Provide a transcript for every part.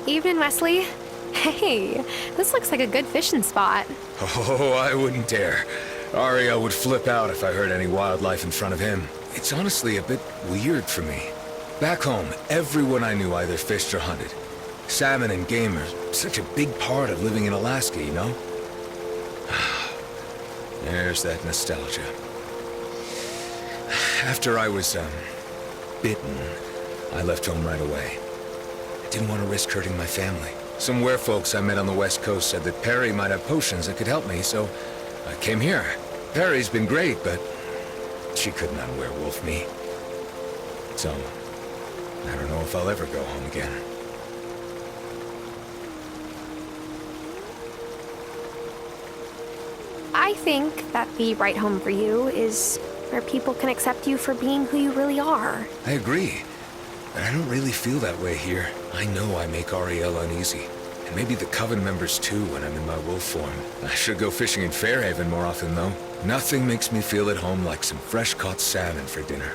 Evening, Wesley. Hey, this looks like a good fishing spot. Oh, I wouldn't dare. Ariel would flip out if I heard any wildlife in front of him. It's honestly a bit weird for me. Back home, everyone I knew either fished or hunted. Salmon and game are such a big part of living in Alaska, you know? There's that nostalgia. After I was, bitten, I left home right away. I didn't want to risk hurting my family. Some werefolks I met on the West Coast said that Perry might have potions that could help me, so I came here. Perry's been great, but she couldn't un-werewolf me. So, I don't know if I'll ever go home again. I think that the right home for you is where people can accept you for being who you really are. I agree, but I don't really feel that way here. I know I make Ariel uneasy, and maybe the Coven members too when I'm in my wolf form. I should go fishing in Fairhaven more often though. Nothing makes me feel at home like some fresh-caught salmon for dinner.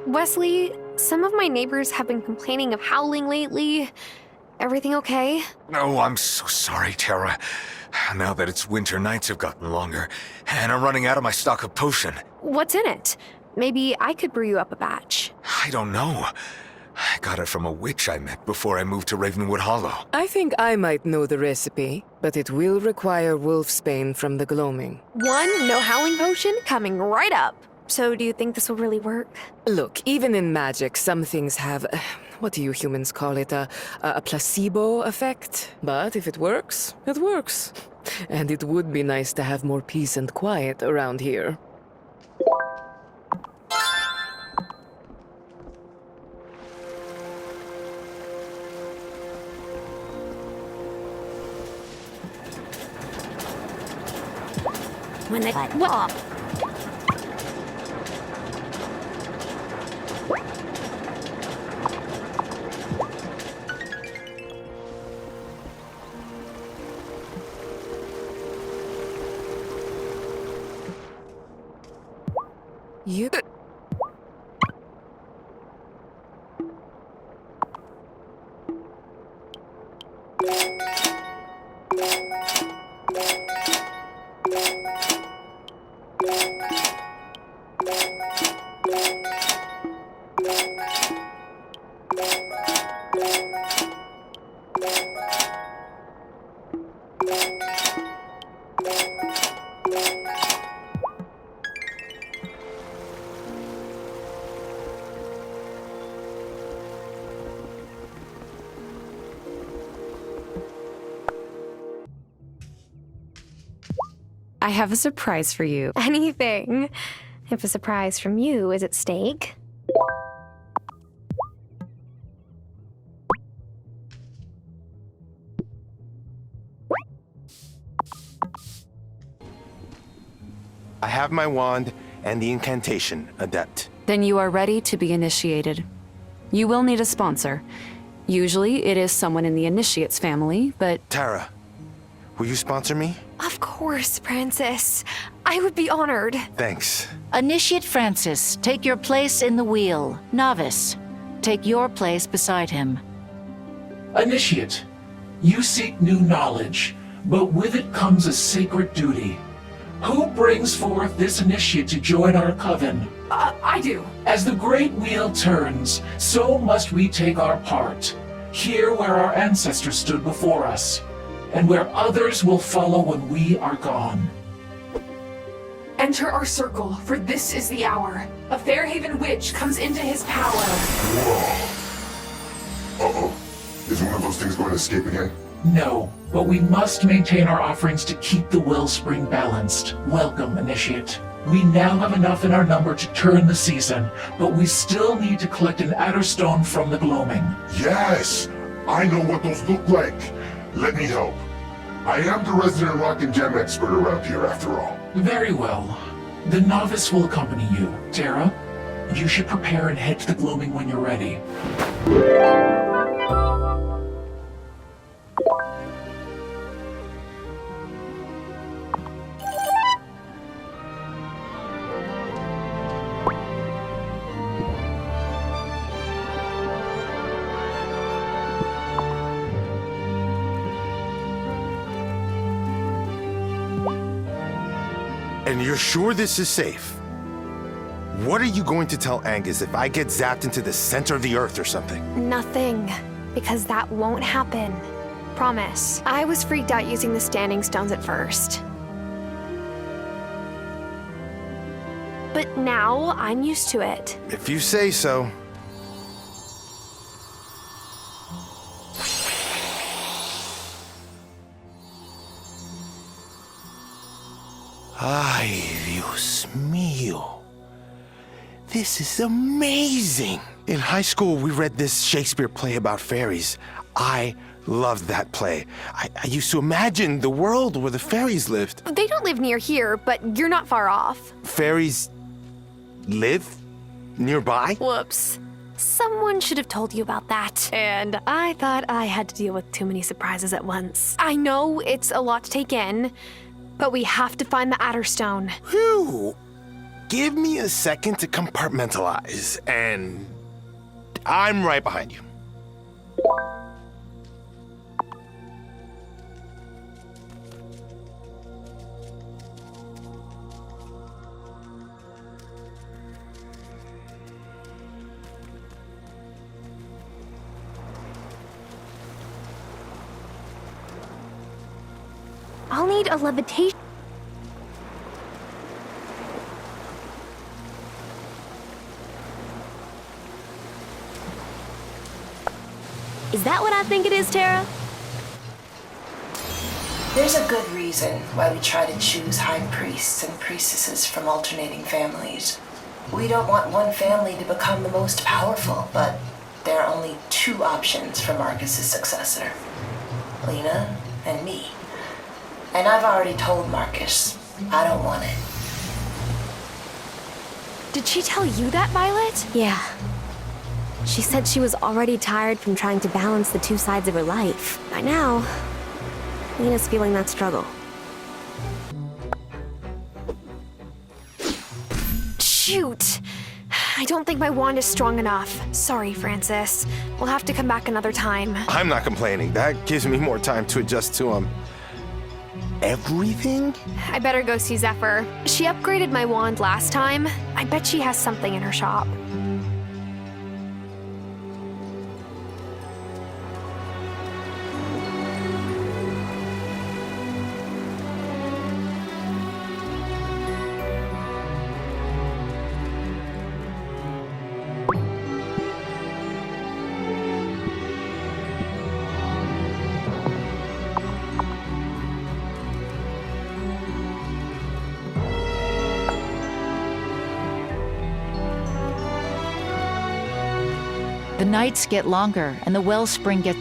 Wesley, some of my neighbors have been complaining of howling lately. Everything okay? Oh, I'm so sorry, Tara. Now that it's winter, nights have gotten longer, and I'm running out of my stock of potion. What's in it? Maybe I could brew you up a batch. I don't know. I got it from a witch I met before I moved to Ravenwood Hollow. I think I might know the recipe, but it will require wolfsbane from the gloaming. One no howling potion coming right up. So do you think this will really work? Look, even in magic, some things have, what do you humans call it, a placebo effect? But if it works, it works. And it would be nice to have more peace and quiet around here. When they what? You... I have a surprise for you. Anything. If a surprise from you is at stake. I have my wand and the incantation, Adept. Then you are ready to be initiated. You will need a sponsor. Usually it is someone in the initiate's family, but... Tara, will you sponsor me? Of course, Princess. I would be honored. Thanks. Initiate Francis, take your place in the wheel. Novice, take your place beside him. Initiate, you seek new knowledge, but with it comes a sacred duty. Who brings forth this initiate to join our coven? I do. As the great wheel turns, so must we take our part. Here where our ancestors stood before us, and where others will follow when we are gone. Enter our circle, for this is the hour. A Fairhaven witch comes into his power. Whoa. Uh-oh. Is one of those things going to escape again? No, but we must maintain our offerings to keep the wellspring balanced. Welcome, Initiate. We now have enough in our number to turn the season, but we still need to collect an adder stone from the gloaming. Yes! I know what those look like. Let me help. I am the resident rock and gem expert around here after all. Very well. The novice will accompany you. Tara, you should prepare and head to the gloaming when you're ready. And you're sure this is safe? What are you going to tell Angus if I get zapped into the center of the earth or something? Nothing, because that won't happen. Promise. I was freaked out using the standing stones at first. But now I'm used to it. If you say so. Ay, Dios mío. This is amazing. In high school, we read this Shakespeare play about fairies. I loved that play. I used to imagine the world where the fairies lived. They don't live near here, but you're not far off. Fairies live nearby? Whoops. Someone should have told you about that. And I thought I had to deal with too many surprises at once. I know it's a lot to take in, but we have to find the Adderstone. Whew. Give me a second to compartmentalize, and I'm right behind you. I'll need a levitation. Is that what I think it is, Tara? There's a good reason why we try to choose high priests and priestesses from alternating families. We don't want one family to become the most powerful, but there are only two options for Marcus's successor. Lena and me. And I've already told Marcus, I don't want it. Did she tell you that, Violet? Yeah. She said she was already tired from trying to balance the two sides of her life. By now, Lena's feeling that struggle. Shoot! I don't think my wand is strong enough. Sorry, Francis. We'll have to come back another time. I'm not complaining. That gives me more time to adjust to, everything? I better go see Zephyr. She upgraded my wand last time. I bet she has something in her shop. The nights get longer, and the wellspring gets...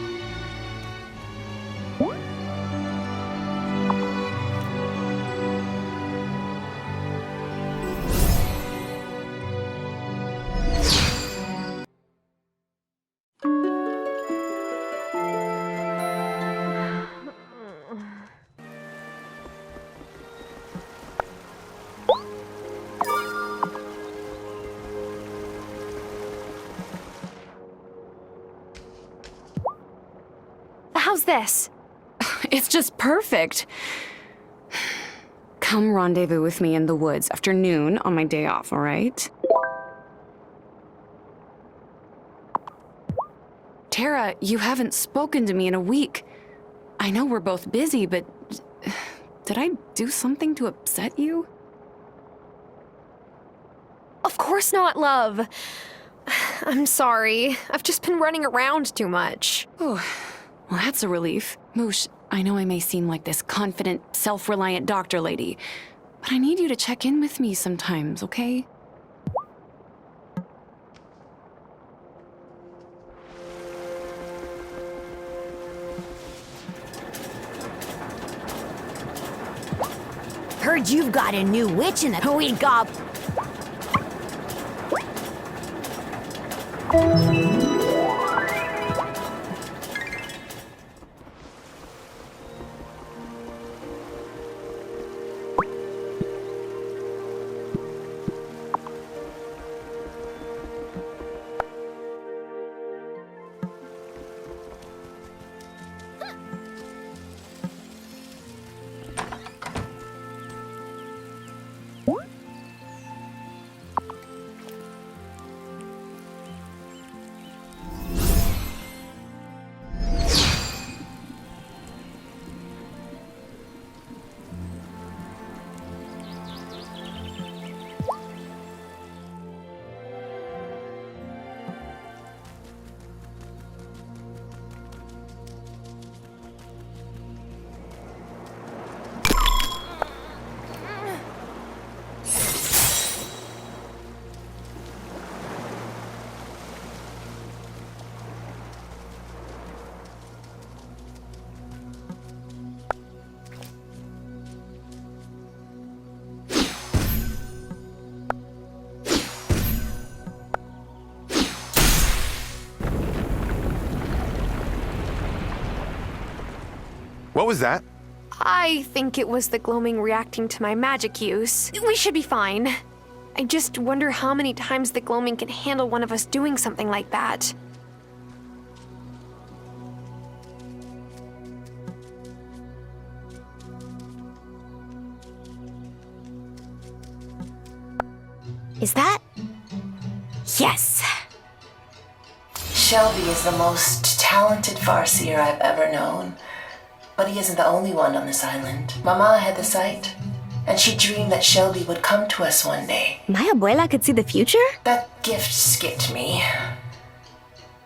How's this? It's just perfect. Come rendezvous with me in the woods after noon on my day off, all right? Tara, you haven't spoken to me in a week. I know we're both busy, but did I do something to upset you? Of course not, love. I'm sorry. I've just been running around too much. Oh, well, that's a relief. Moosh, I know I may seem like this confident, self-reliant doctor lady, but I need you to check in with me sometimes, okay? Heard you've got a new witch in the we got. What was that? I think it was the gloaming reacting to my magic use. We should be fine. I just wonder how many times the gloaming can handle one of us doing something like that. Is that? Yes. Shelby is the most talented farseer I've ever known. But he isn't the only one on this island. Mama had the sight, and she dreamed that Shelby would come to us one day. My abuela could see the future? That gift skipped me.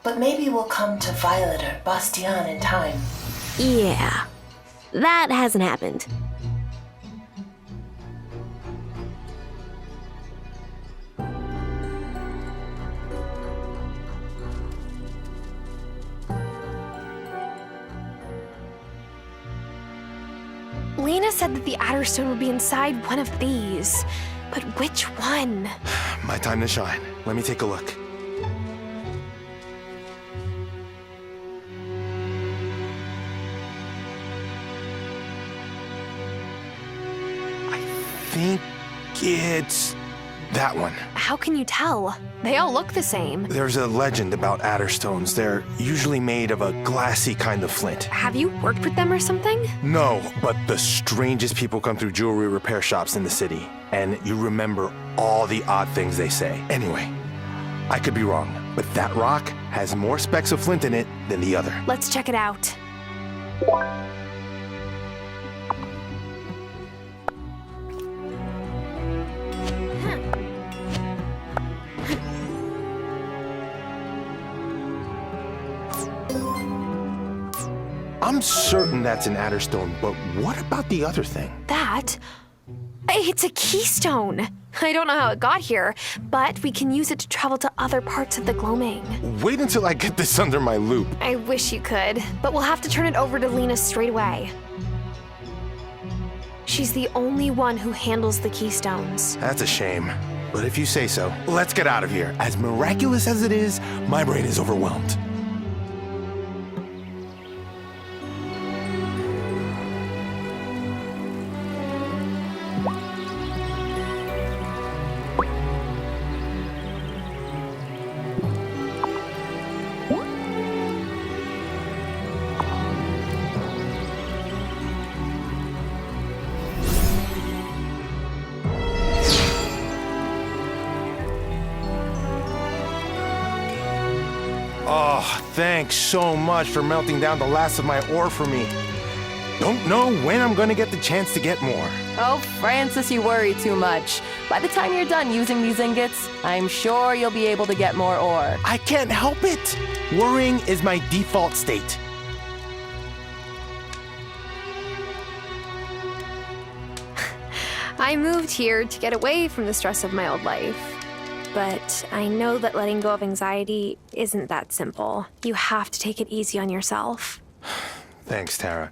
But maybe we'll come to Violet or Bastian in time. Yeah. That hasn't happened. Lena said that the Adderstone would be inside one of these. But which one? My time to shine. Let me take a look. I think it's that one. How can you tell? They all look the same. There's a legend about Adderstones. They're usually made of a glassy kind of flint. Have you worked with them or something? No, but the strangest people come through jewelry repair shops in the city, and you remember all the odd things they say. Anyway, I could be wrong, but that rock has more specks of flint in it than the other. Let's check it out. I'm certain that's an Adderstone, but what about the other thing? That? It's a keystone. I don't know how it got here, but we can use it to travel to other parts of the gloaming. Wait until I get this under my loop. I wish you could, but we'll have to turn it over to Lena straight away. She's the only one who handles the keystones. That's a shame, but if you say so, let's get out of here. As miraculous as it is, my brain is overwhelmed. Oh, thanks so much for melting down the last of my ore for me. Don't know when I'm gonna get the chance to get more. Oh, Francis, you worry too much. By the time you're done using these ingots, I'm sure you'll be able to get more ore. I can't help it. Worrying is my default state. I moved here to get away from the stress of my old life. But I know that letting go of anxiety isn't that simple. You have to take it easy on yourself. Thanks, Tara.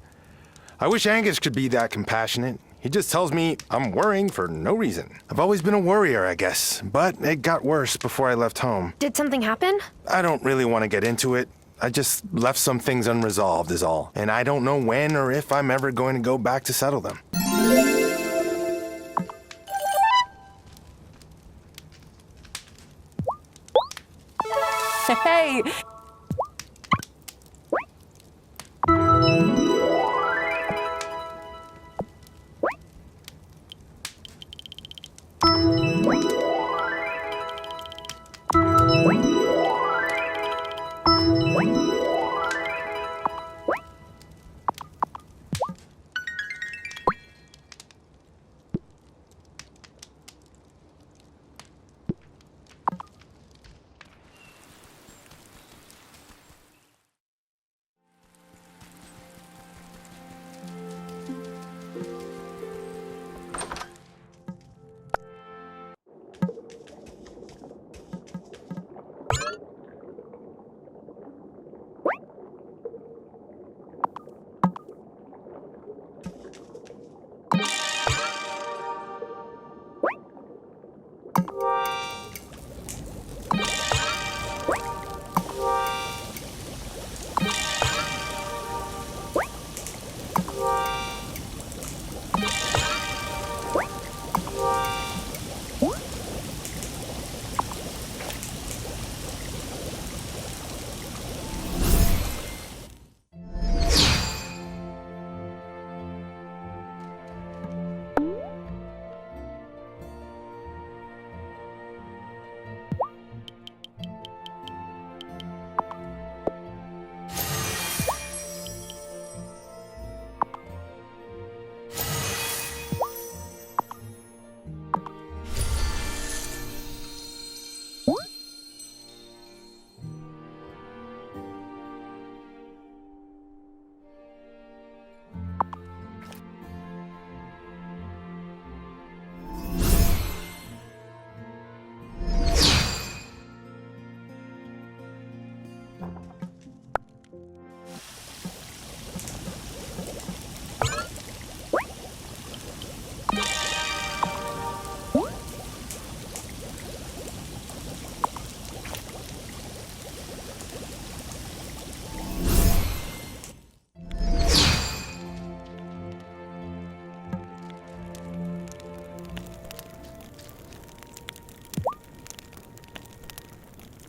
I wish Angus could be that compassionate. He just tells me I'm worrying for no reason. I've always been a worrier, I guess, but it got worse before I left home. Did something happen? I don't really want to get into it. I just left some things unresolved is all, and I don't know when or if I'm ever going to go back to settle them. Hey!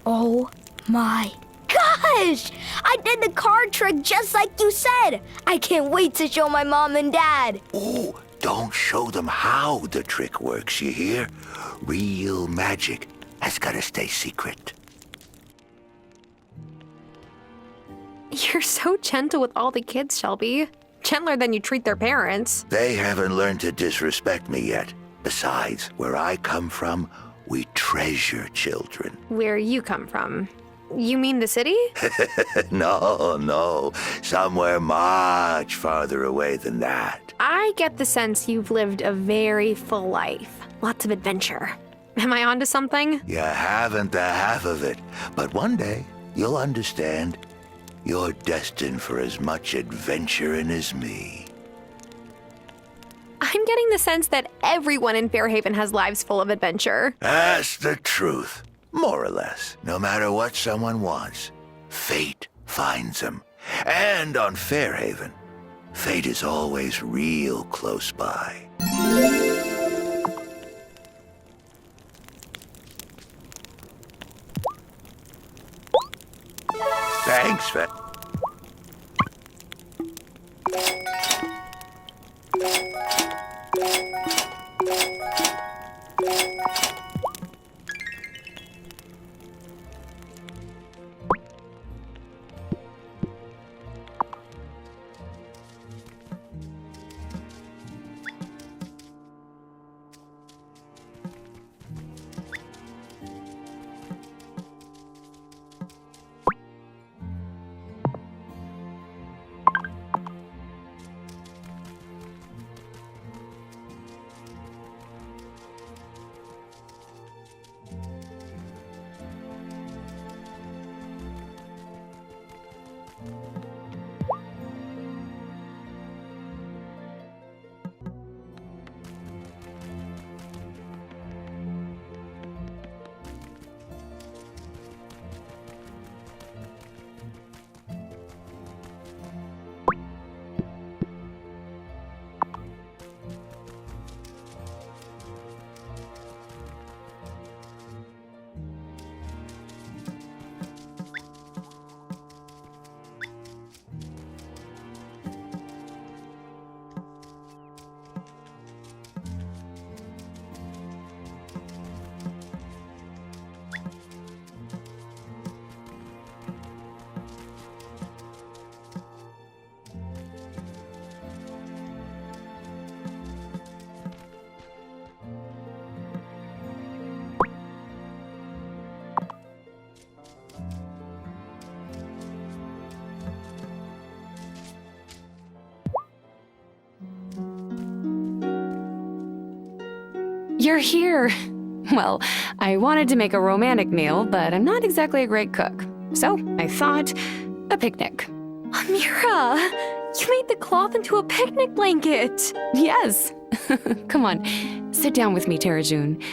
Oh my gosh! I did the card trick just like you said! I can't wait to show my mom and dad! Oh, don't show them how the trick works, you hear? Real magic has gotta stay secret. You're so gentle with all the kids, Shelby. Gentler than you treat their parents. They haven't learned to disrespect me yet. Besides, where I come from, we treasure children. Where you come from? You mean the city? No, somewhere much farther away than that. I get the sense you've lived a very full life. Lots of adventure. Am I onto something? You haven't the half of it, but one day you'll understand. You're destined for as much adventuring as me. I'm getting the sense that everyone in Fairhaven has lives full of adventure. That's the truth. More or less. No matter what someone wants, fate finds them. And on Fairhaven, fate is always real close by. Thanks, Fat. You're here. Well, I wanted to make a romantic meal, but I'm not exactly a great cook. So I thought, a picnic. Amira, you made the cloth into a picnic blanket. Yes. Come on, sit down with me, Terajun.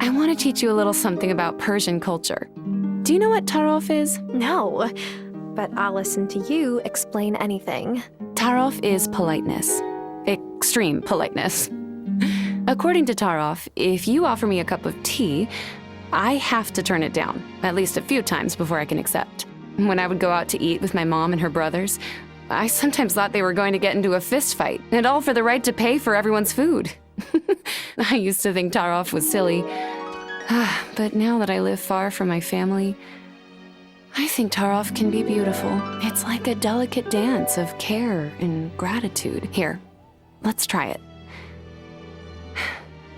I want to teach you a little something about Persian culture. Do you know what tarof is? No, but I'll listen to you explain anything. Tarof is politeness. Extreme politeness. According to Tarof, if you offer me a cup of tea, I have to turn it down, at least a few times before I can accept. When I would go out to eat with my mom and her brothers, I sometimes thought they were going to get into a fist fight, and all for the right to pay for everyone's food. I used to think Tarof was silly, but now that I live far from my family, I think Tarof can be beautiful. It's like a delicate dance of care and gratitude. Here, let's try it.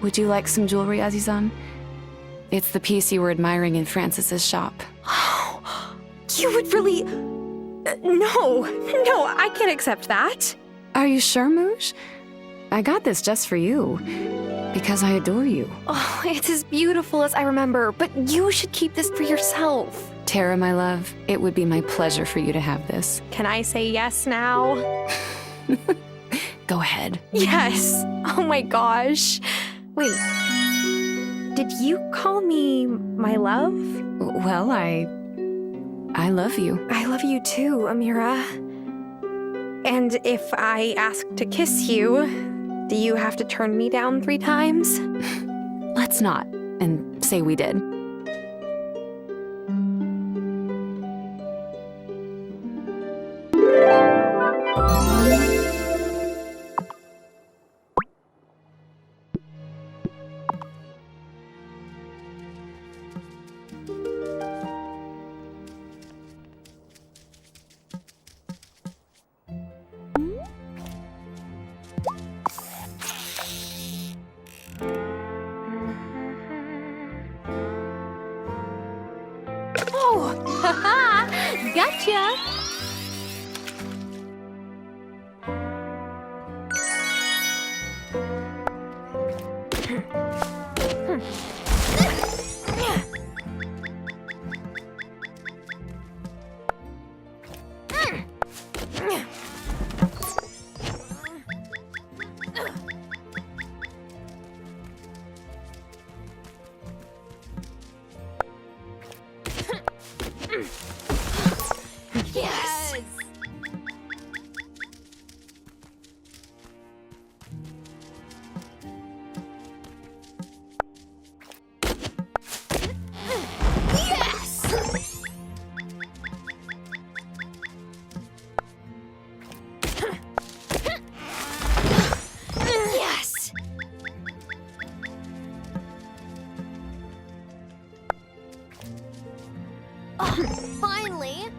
Would you like some jewelry, Azizam? It's the piece you were admiring in Francis's shop. Oh, you would really... No, I can't accept that. Are you sure, Moosh? I got this just for you, because I adore you. Oh, it's as beautiful as I remember, but you should keep this for yourself. Tara, my love, it would be my pleasure for you to have this. Can I say yes now? Go ahead. Yes. Oh my gosh. Wait. Did you call me my love? Well, I love you. I love you too, Amira. And if I ask to kiss you, do you have to turn me down 3 times? Let's not, and say we did. Oh, haha, gotcha. Yes! Yes! Yes! Oh, finally!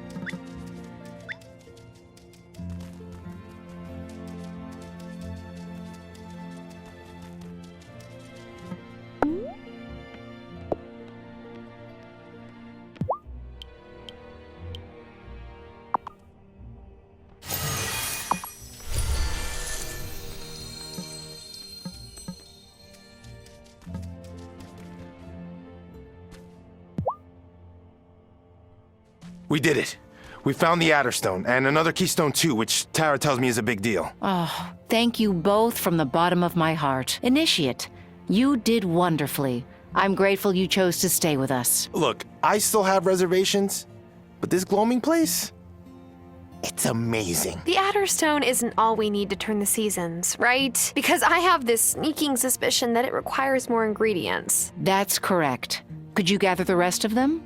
We did it. We found the Adderstone, and another keystone too, which Tara tells me is a big deal. Oh, thank you both from the bottom of my heart. Initiate, you did wonderfully. I'm grateful you chose to stay with us. Look, I still have reservations, but this gloaming place? It's amazing. The Adderstone isn't all we need to turn the seasons, right? Because I have this sneaking suspicion that it requires more ingredients. That's correct. Could you gather the rest of them?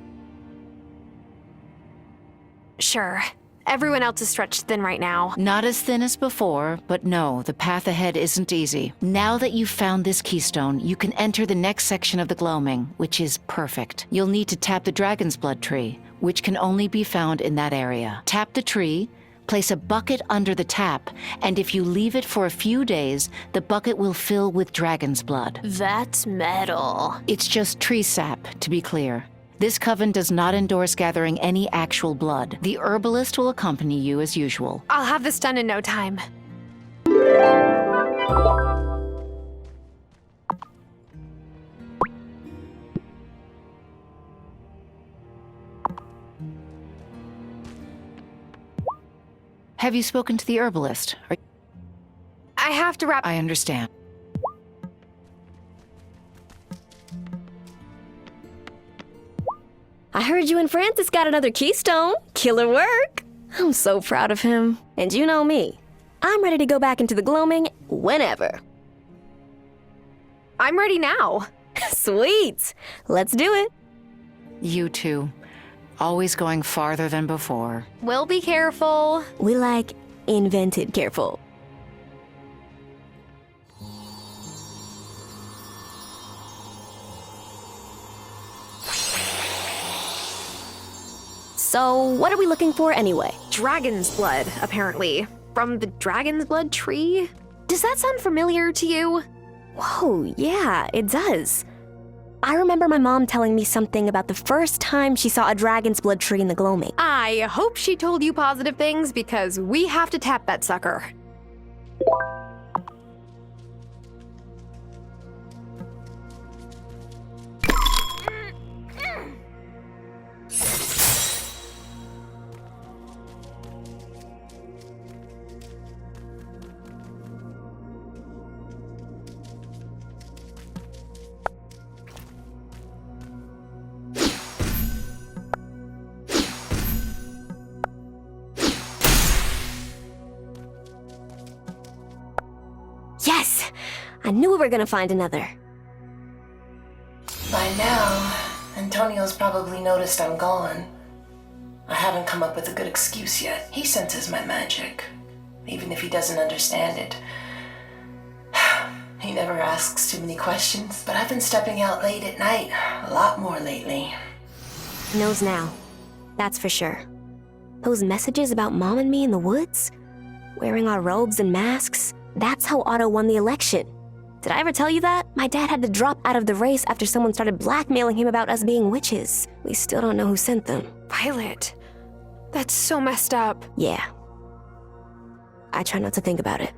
Sure. Everyone else is stretched thin right now. Not as thin as before, but no, the path ahead isn't easy. Now that you've found this keystone, you can enter the next section of the gloaming, which is perfect. You'll need to tap the dragon's blood tree, which can only be found in that area. Tap the tree, place a bucket under the tap, and if you leave it for a few days, the bucket will fill with dragon's blood. That's metal. It's just tree sap, to be clear. This coven does not endorse gathering any actual blood. The herbalist will accompany you as usual. I'll have this done in no time. Have you spoken to the herbalist? I have to wrap. I understand. I heard you and Francis got another keystone. Killer work. I'm so proud of him. And you know me. I'm ready to go back into the gloaming whenever. I'm ready now. Sweet. Let's do it. You two. Always going farther than before. We'll be careful. We like invented careful. So, what are we looking for anyway? Dragon's blood, apparently. From the dragon's blood tree? Does that sound familiar to you? Whoa, yeah, it does. I remember my mom telling me something about the first time she saw a dragon's blood tree in the gloaming. I hope she told you positive things because we have to tap that sucker. Yes! I knew we were gonna find another. By now, Antonio's probably noticed I'm gone. I haven't come up with a good excuse yet. He senses my magic, even if he doesn't understand it. He never asks too many questions, but I've been stepping out late at night, a lot more lately. He knows now. That's for sure. Those messages about Mom and me in the woods? Wearing our robes and masks? That's how Otto won the election. Did I ever tell you that? My dad had to drop out of the race after someone started blackmailing him about us being witches. We still don't know who sent them. Violet, that's so messed up. Yeah. I try not to think about it.